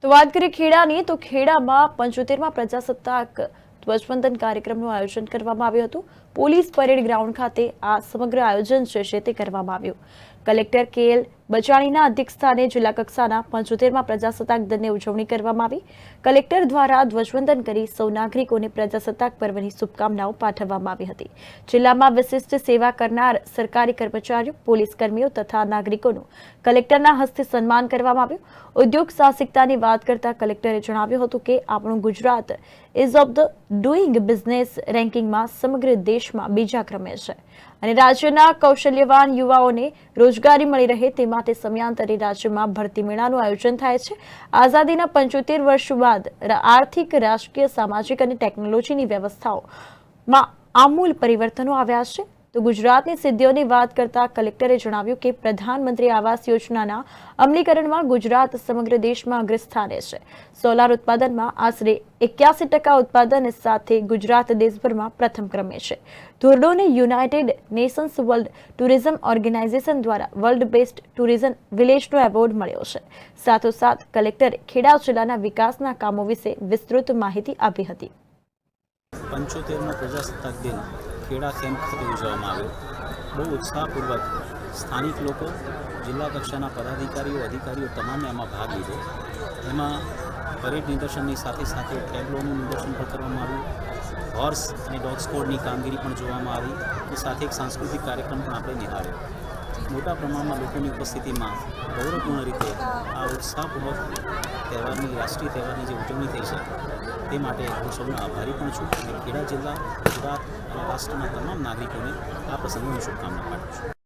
તો વાત કરીએ ખેડાની, તો ખેડામાં 75મા પ્રજાસત્તાક ધ્વજવંદન કાર્યક્રમનું આયોજન કરવામાં આવ્યું હતું। પોલીસ પરેડ ગ્રાઉન્ડ ખાતે આ સમગ્ર આયોજન છે તે કરવામાં આવ્યું। કલેક્ટર કે.એલ. બચાણીના અધ્યક્ષસ્થાને જિલ્લા કક્ષાના 75મા પ્રજાસત્તાક દિનની ઉજવણી કરવામાં આવી। કલેક્ટર દ્વારા ધ્વજવંદન કરી સૌ નાગરિકોને પ્રજાસત્તાક પર્વની શુભકામનાઓ પાઠવવામાં આવી હતી। જિલ્લામાં વિશિષ્ટ સેવા કરનાર સરકારી કર્મચારીઓ, પોલીસ કર્મીઓ તથા નાગરિકોનું કલેક્ટરના હસ્તે સન્માન કરવામાં આવ્યું। ઉદ્યોગ સાહસિકતાની વાત કરતા કલેક્ટરે જણાવ્યું હતું કે આપણું Gujarat ease of the doing business રેન્કિંગમાં સમગ્ર દેશમાં બીજા ક્રમે છે અને રાજ્યના કૌશલ્યવાન યુવાઓને રોજગારી મળી રહે તે માટે સમયાંતરે રાજ્યમાં ભરતી મેળાનું આયોજન થાય છે। આઝાદીના 75 વર્ષ બાદ આર્થિક, રાજકીય, સામાજિક અને ટેકનોલોજીની વ્યવસ્થાઓમાં આમૂલ પરિવર્તનો આવ્યા છે। તો ગુજરાતની સિદ્ધિઓની વાત કરતા કલેક્ટરે જણાવ્યું કે પ્રધાનમંત્રી આવાસ યોજનાના અમલીકરણમાં ગુજરાત સમગ્ર દેશમાં અગ્રસ્થાને છે। સોલાર ઉત્પાદનમાં આશરે 81% ઉત્પાદન સાથે ગુજરાત દેશભરમાં પ્રથમ ક્રમે છે। ધોરડોને United Nations World Tourism Organization દ્વારા વર્લ્ડ બેસ્ટ ટુરિઝમ વિલેજનો એવોર્ડ મળ્યો છે। સાથોસાથ કલેક્ટરે ખેડા જિલ્લાના વિકાસના કામો વિશે વિસ્તૃત માહિતી આપી હતી। 75મો પ્રજાસત્તાક દિન ખેડા કેમ્પ ખાતે ઉજવવામાં આવ્યો। બહુ ઉત્સાહપૂર્વક સ્થાનિક લોકો, જિલ્લા કક્ષાના પદાધિકારીઓ, અધિકારીઓ તમામે આમાં ભાગ લીધો। એમાં પરેડ નિદર્શનની સાથે સાથે ટેબ્લોનું નિદર્શન પણ કરવામાં આવ્યું। હોર્સ અને ડોગ સ્કોડની કામગીરી પણ જોવામાં આવી અને સાથે એક સાંસ્કૃતિક કાર્યક્રમ પણ આપણે નિહાળ્યો। મોટા પ્રમાણમાં લોકોની ઉપસ્થિતિમાં ગૌરવપૂર્ણ રીતે આ ઉત્સાહપૂર્વક તહેવારની, રાષ્ટ્રીય તહેવારની જે ઉજવણી થઈ છે તે માટે હું સૌનો આભારી પણ છું અને ખેડા જિલ્લા, ગુજરાત અને રાષ્ટ્રના તમામ નાગરિકોને આ પ્રસંગે હું શુભકામના પાઠવું છું।